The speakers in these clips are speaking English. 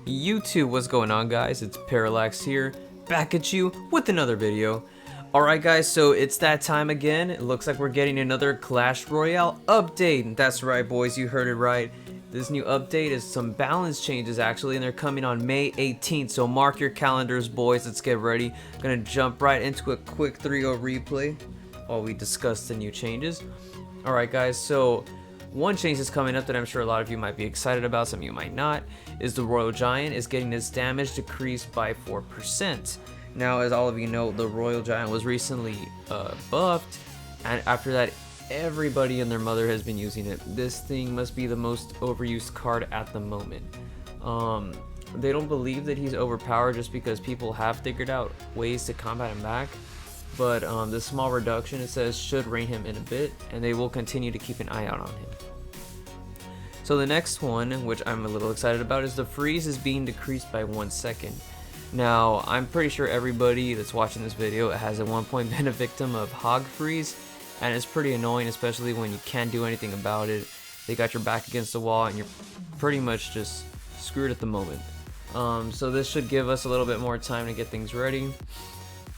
YouTube, what's going on, guys? It's Parallax here, back at you with another video. Alright guys, so it's that time again. It looks like we're getting another Clash Royale update. That's right, boys, you heard it right. This new update is some balance changes actually, and they're coming on May 18th, so mark your calendars, boys. Let's get ready. I'm gonna jump right into a quick 3-0 replay while we discuss the new changes. Alright guys, so one change that's coming up that I'm sure a lot of you might be excited about, some of you might not, is the Royal Giant is getting its damage decreased by 4%. Now, as all of you know, the Royal Giant was recently buffed, and after that, everybody and their mother has been using it. This thing must be the most overused card at the moment. They don't believe that he's overpowered just because people have figured out ways to combat him back. But the small reduction, it says, should rein him in a bit, and they will continue to keep an eye out on him. So the next one, which I'm a little excited about, is the freeze is being decreased by 1 second. Now, I'm pretty sure everybody that's watching this video has at one point been a victim of hog freeze, and it's pretty annoying, especially when you can't do anything about it. They got your back against the wall, and you're pretty much just screwed at the moment. So this should give us a little bit more time to get things ready.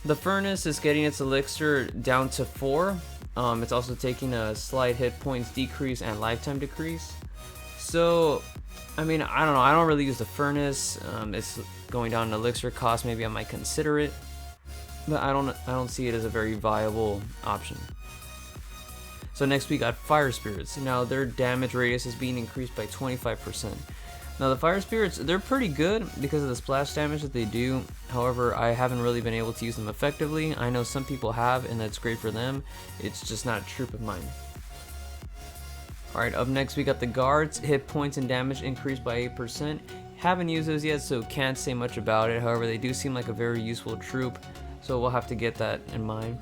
The Furnace is getting its elixir down to 4. It's also taking a slight hit points decrease and lifetime decrease. So, I mean, I don't know. I don't really use the Furnace. It's going down in elixir cost. Maybe I might consider it, but I don't see it as a very viable option. So next we got Fire Spirits. Now their damage radius is being increased by 25%. Now the Fire Spirits, they're pretty good because of the splash damage that they do. However, I haven't really been able to use them effectively. I know some people have, and that's great for them. It's just not a troop of mine. Alright, up next we got the Guards. Hit points and damage increased by 8%. Haven't used those yet, so can't say much about it. However, they do seem like a very useful troop, so we'll have to get that in mind.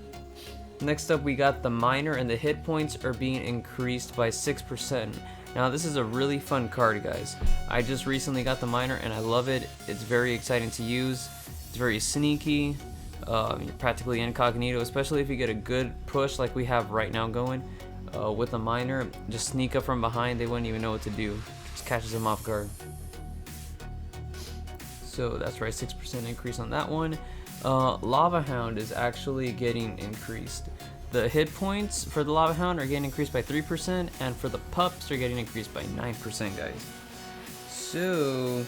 Next up we got the Miner, and the hit points are being increased by 6%. Now this is a really fun card, guys. I just recently got the Miner and I love it. It's very exciting to use. It's very sneaky. You're practically incognito, especially if you get a good push like we have right now going. With the Miner, just sneak up from behind, they wouldn't even know what to do. Just catches them off guard. So that's right, 6% increase on that one. Lava Hound is actually getting increased. The hit points for the Lava Hound are getting increased by 3%, and for the pups are getting increased by 9%, guys. So,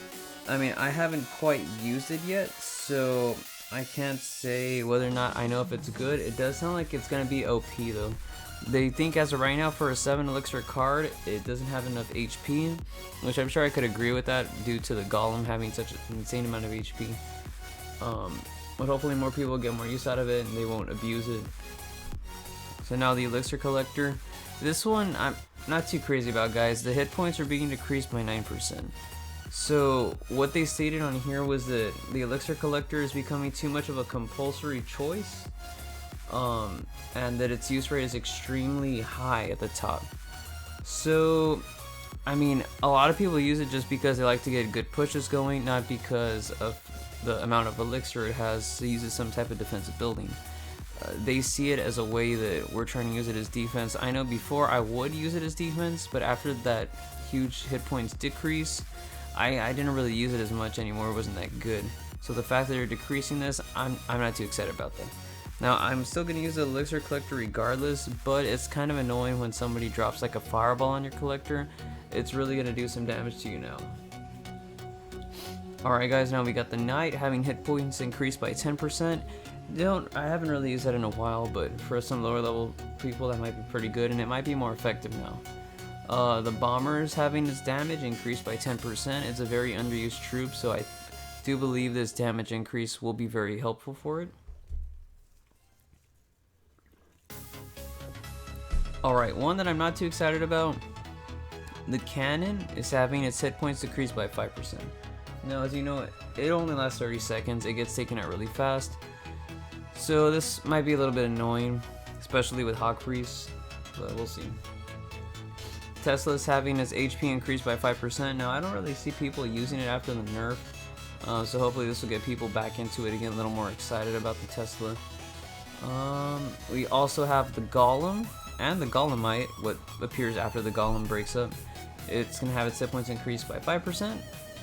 I mean, I haven't quite used it yet, so I can't say whether or not I know if it's good. It does sound like it's going to be OP, though. They think as of right now for a 7 elixir card, it doesn't have enough HP, which I'm sure I could agree with that due to the Golem having such an insane amount of HP. But hopefully more people get more use out of it and they won't abuse it. So now the elixir collector. This one I'm not too crazy about, guys. The hit points are being decreased by 9%. So what they stated on here was that the elixir collector is becoming too much of a compulsory choice. And that its use rate is extremely high at the top. So, I mean, a lot of people use it just because they like to get good pushes going, not because of the amount of elixir it has to use as some type of defensive building. They see it as a way that we're trying to use it as defense. I know before I would use it as defense, but after that huge hit points decrease, I didn't really use it as much anymore. It wasn't that good. So the fact that they're decreasing this, I'm not too excited about that. Now, I'm still going to use the elixir collector regardless, but it's kind of annoying when somebody drops like a fireball on your collector. It's really going to do some damage to you now. Alright guys, now we got the Knight having hit points increased by 10%. I haven't really used that in a while, but for some lower level people that might be pretty good, and it might be more effective now. The Bombers having its damage increased by 10%. It's a very underused troop, so I do believe this damage increase will be very helpful for it. Alright, one that I'm not too excited about, the Cannon is having its hit points decreased by 5%. Now, as you know, it only lasts 30 seconds, it gets taken out really fast, so this might be a little bit annoying, especially with Hog Freeze, but we'll see. Tesla's having its HP increased by 5%. Now, I don't really see people using it after the nerf, so hopefully this will get people back into it again, a little more excited about the Tesla. We also have the Golem and the Golemite, what appears after the Golem breaks up. It's going to have its hit points increased by 5%.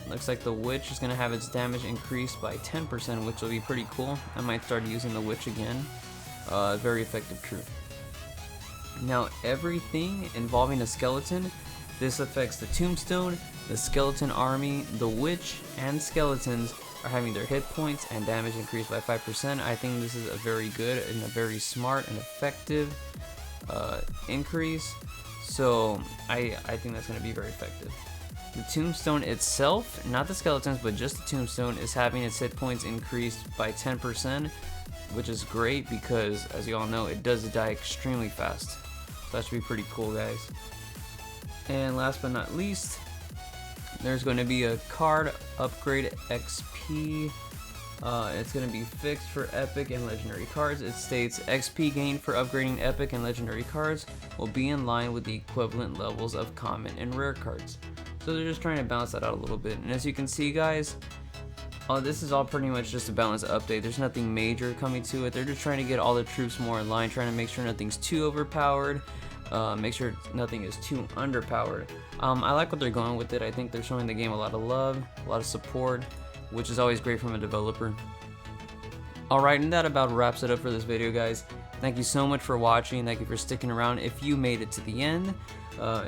Looks like the witch is gonna have its damage increased by 10%, which will be pretty cool. I might start using the witch again. Very effective crew. Now everything involving a skeleton, this affects the tombstone, the skeleton army, the witch, and skeletons are having their hit points and damage increased by 5%. I think this is a very good and a very smart and effective increase. So I think that's going to be very effective. The tombstone itself, not the skeletons, but just the tombstone, is having its hit points increased by 10%, which is great because, as you all know, it does die extremely fast. So that should be pretty cool, guys. And last but not least, there's going to be a card upgrade XP. It's going to be fixed for epic and legendary cards. It states XP gained for upgrading epic and legendary cards will be in line with the equivalent levels of common and rare cards. So they're just trying to balance that out a little bit. And as you can see, guys, this is all pretty much just a balanced update. There's nothing major coming to it. They're just trying to get all the troops more in line, trying to make sure nothing's too overpowered, make sure nothing is too underpowered. I like what they're going with it. I think they're showing the game a lot of love, a lot of support, which is always great from a developer. Alright, and that about wraps it up for this video, guys. Thank you so much for watching. Thank you for sticking around if you made it to the end.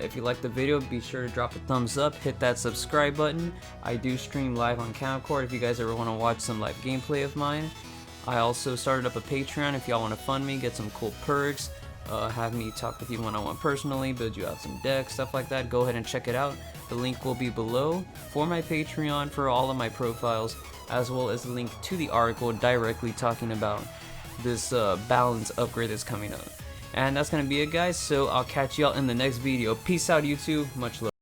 If you liked the video, be sure to drop a thumbs up, hit that subscribe button. I do stream live on Kamcord if you guys ever want to watch some live gameplay of mine. I also started up a Patreon if y'all want to fund me, get some cool perks, have me talk with you one-on-one personally, build you out some decks, stuff like that. Go ahead and check it out. The link will be below for my Patreon for all of my profiles, as well as a link to the article directly talking about this balance upgrade that's coming up. And that's gonna be it, guys, so I'll catch y'all in the next video. Peace out, YouTube. Much love.